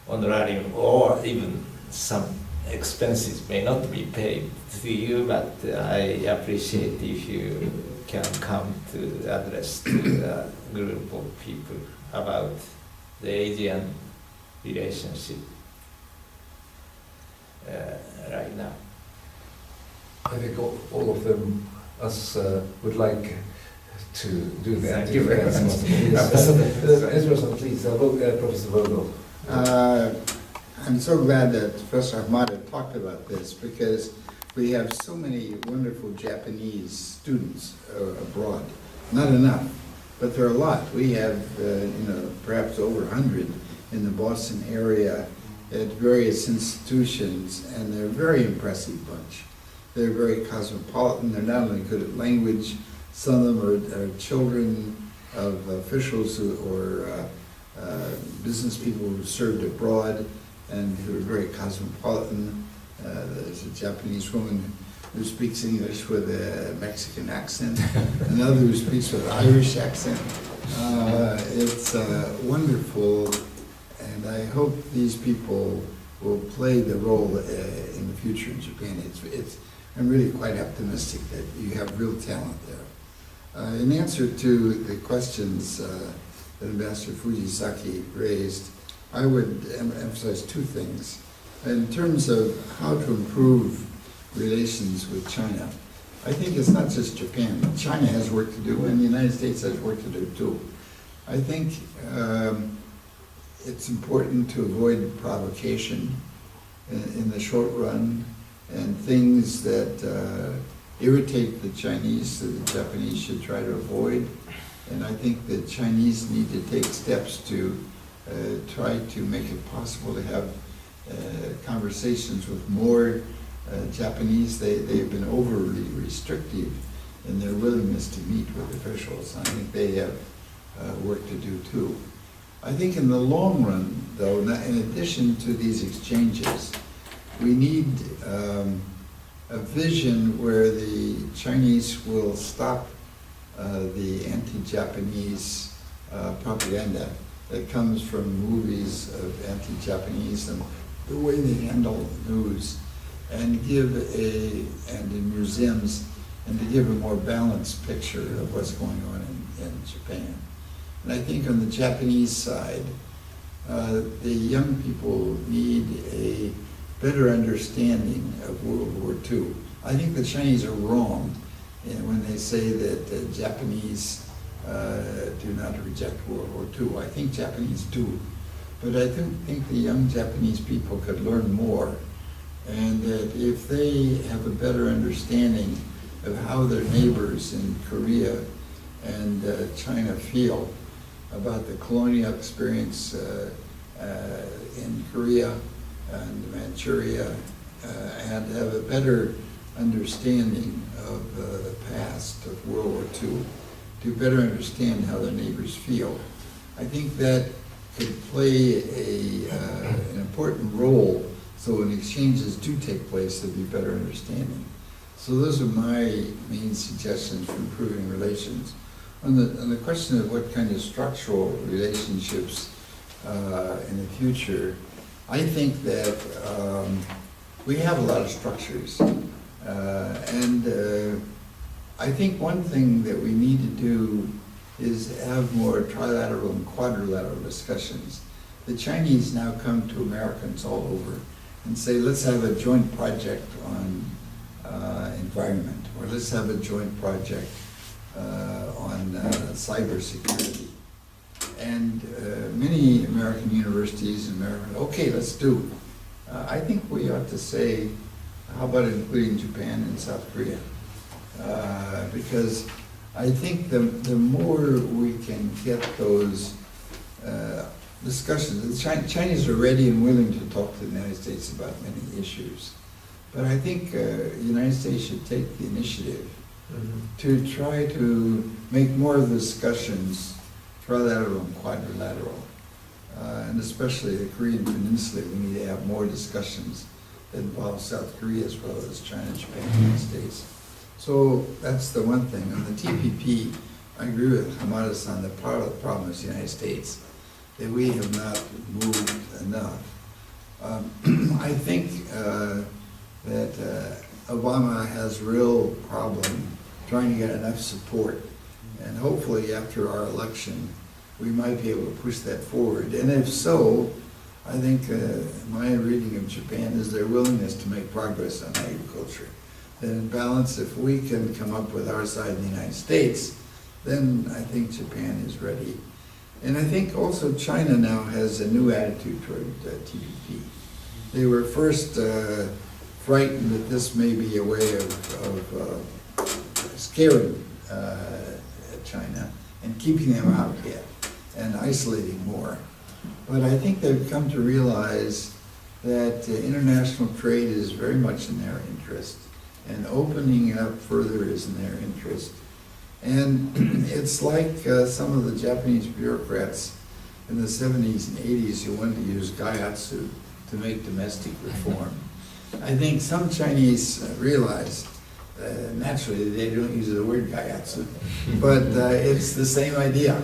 honorarium or even some expenses may not be paid to you, but I appreciate if you can come to address to a group of people about the Asian relationship right now. I think all of them, us, would like to do that. Thank you very much. Ezra, please, Professor Vogel. I'm so glad that Professor Hamada talked about this, because we have so many wonderful Japanese students abroad. Not enough, but there are a lot. We have, perhaps over 100 in the Boston area at various institutions, and they're a very impressive bunch. They're very cosmopolitan. They're not only good at language, some of them are children of officials or business people who served abroad and who are very cosmopolitan. There's a Japanese woman who speaks English with a Mexican accent, another who speaks with an Irish accent. It's wonderful, and I hope these people will play the role in the future in Japan. I'm really quite optimistic that you have real talent there. In answer to the questions that Ambassador Fujisaki raised, I would emphasize two things. In terms of how to improve relations with China, I think it's not just Japan. China has work to do, and the United States has work to do too. I think it's important to avoid provocation in the short run, and things that irritate the Chinese, that the Japanese should try to avoid. And I think the Chinese need to take steps to try to make it possible to have conversations with more Japanese. They've been overly restrictive in their willingness to meet with officials. I think they have work to do too. I think in the long run, though, in addition to these exchanges, we need a vision where the Chinese will stop the anti-Japanese propaganda that comes from movies of anti-Japanese and the way they handle news and in museums, and to give a more balanced picture of what's going on in Japan. And I think on the Japanese side, the young people need a better understanding of World War II. I think the Chinese are wrong when they say that the Japanese do not reject World War II. I think Japanese do. But I think the young Japanese people could learn more, and that if they have a better understanding of how their neighbors in Korea and China feel about the colonial experience in Korea and Manchuria, and have a better understanding of the past of World War II, to better understand how their neighbors feel. I think that could play an important role, so when exchanges do take place, there'd be better understanding. So those are my main suggestions for improving relations. On the question of what kind of structural relationships in the future, I think that we have a lot of structures. I think one thing that we need to do is have more trilateral and quadrilateral discussions. The Chinese now come to Americans all over and say, let's have a joint project on environment, or let's have a joint project on cybersecurity. And many American universities and okay, let's do. I think we ought to say, how about including Japan and South Korea? Because I think the more we can get those discussions, the Chinese are ready and willing to talk to the United States about many issues. But I think the United States should take the initiative to try to make more of the discussions trilateral and quadrilateral. And especially the Korean Peninsula, we need to have more discussions that involve South Korea as well as China, Japan, and the United States. So that's the one thing. On the TPP, I agree with Hamada-san, that part of the problem is the United States, that we have not moved enough. I think that Obama has a real problem trying to get enough support. And hopefully after our election, we might be able to push that forward. And if so, I think my reading of Japan is their willingness to make progress on agriculture. That in balance, if we can come up with our side in the United States, then I think Japan is ready. And I think also China now has a new attitude toward TPP. They were first frightened that this may be a way of scaring China and keeping them out yet and isolating more. But I think they've come to realize that international trade is very much in their interest, and opening it up further is in their interest. And it's like some of the Japanese bureaucrats in the 70s and 80s who wanted to use Gaiatsu to make domestic reform. I think some Chinese realize, naturally they don't use the word Gaiatsu, but it's the same idea.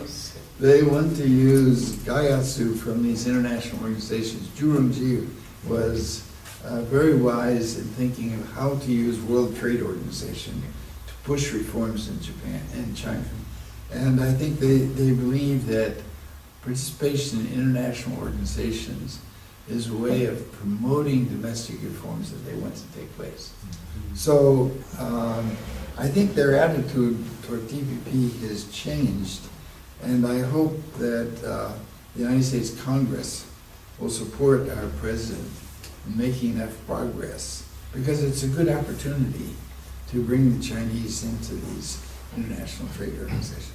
They want to use Gaiatsu from these international organizations. Zhurongji was very wise in thinking of how to use World Trade Organization to push reforms in Japan and China. And I think they believe that participation in international organizations is a way of promoting domestic reforms that they want to take place. So I think their attitude toward TPP has changed, and I hope that the United States Congress will support our president in making enough progress, because it's a good opportunity to bring the Chinese into these international trade organizations.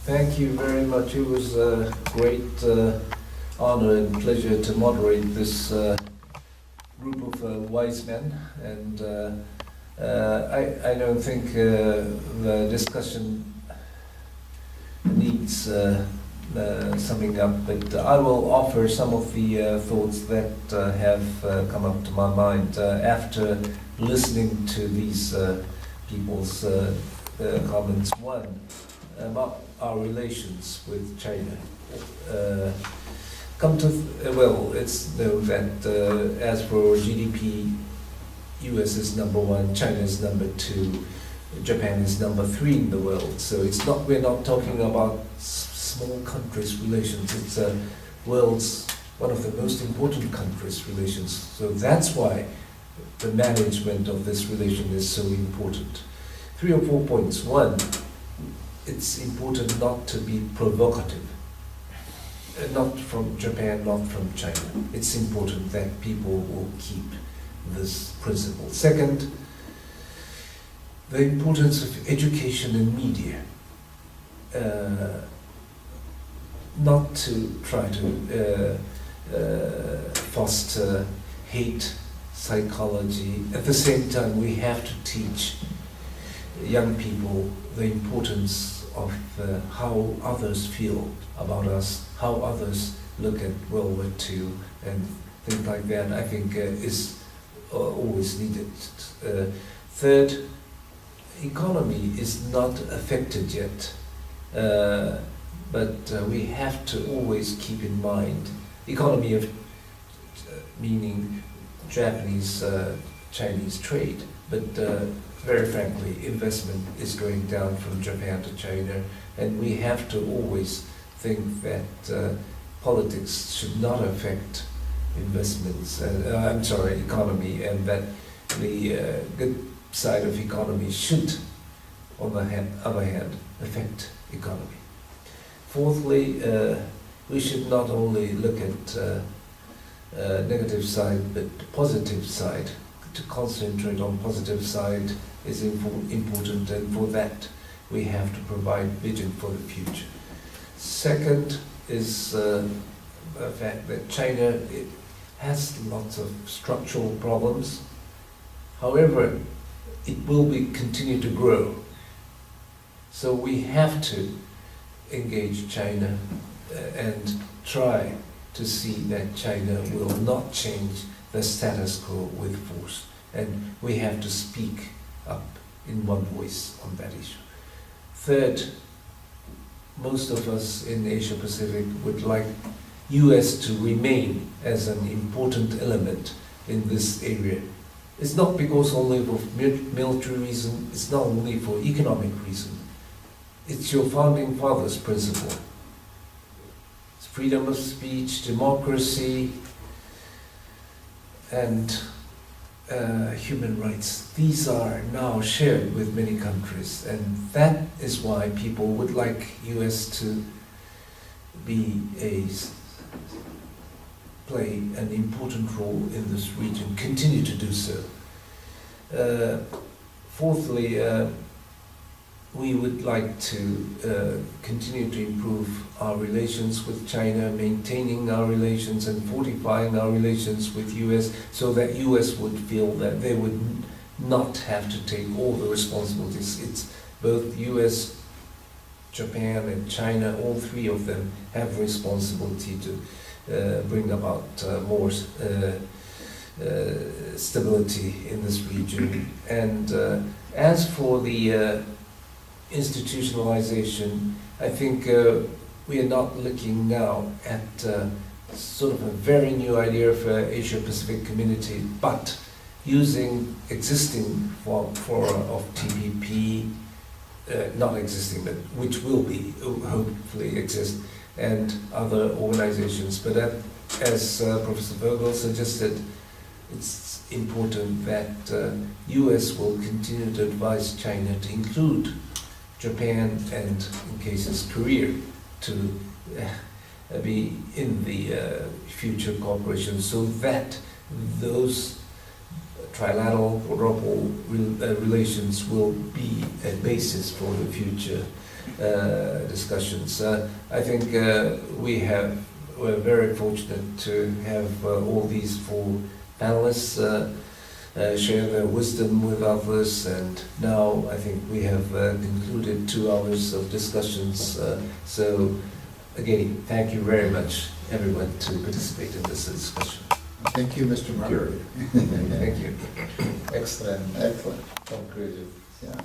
Thank you very much. It was a great honor and pleasure to moderate this group of wise men. And I don't think the discussion needs summing up, but I will offer some of the thoughts that have come up to my mind after listening to these people's comments. One, about our relations with China. well, it's known that as for GDP, US is number one, China is number two, Japan is number three in the world. So we're not talking about small countries' relations. It's world's one of the most important countries' relations. So that's why the management of this relation is so important. 3 or 4 points. One, it's important not to be provocative. Not from Japan, not from China. It's important that people will keep this principle. Second, the importance of education and media. Not to try to foster hate psychology. At the same time, we have to teach young people the importance of how others feel about us, how others look at World War II, and things like that, I think is always needed. Third, economy is not affected yet, but we have to always keep in mind, economy of meaning Japanese, Chinese trade, but very frankly, investment is going down from Japan to China, and we have to always think that politics should not affect investments, economy, and that the good side of economy should, on the other hand, affect economy. Fourthly, we should not only look at negative side, but positive side. To concentrate on positive side is important, and for that we have to provide vision for the future. Second is the fact that China has lots of structural problems. However, it will continue to grow. So we have to engage China and try to see that China will not change the status quo with force. And we have to speak up in one voice on that issue. Third, most of us in Asia Pacific would like US to remain as an important element in this area. It's not because only for military reason, it's not only for economic reason. It's your founding fathers' principle. It's freedom of speech, democracy, and human rights. These are now shared with many countries, and that is why people would like US to play an important role in this region, continue to do so. Fourthly, we would like to continue to improve our relations with China, maintaining our relations and fortifying our relations with US, so that US would feel that they would not have to take all the responsibilities. It's both US, Japan and China, all three of them have responsibility to bring about more stability in this region. And as for the institutionalization, I think we are not looking now at sort of a very new idea for Asia Pacific community, but using existing fora of TPP, not existing, but which will be, hopefully exist, and other organizations. But as Professor Vogel suggested, it's important that US will continue to advise China to include Japan and, in cases, Korea, to be in the future cooperation, so that those trilateral, quadruple relations will be a basis for the future discussions. I think we're very fortunate to have all these four panelists share their wisdom with others, and now I think we have concluded 2 hours of discussions. So again, thank you very much, everyone, to participate in this discussion. Thank you, Mr. Mercury. Thank you. Excellent. Excellent. Conclusion. Yeah.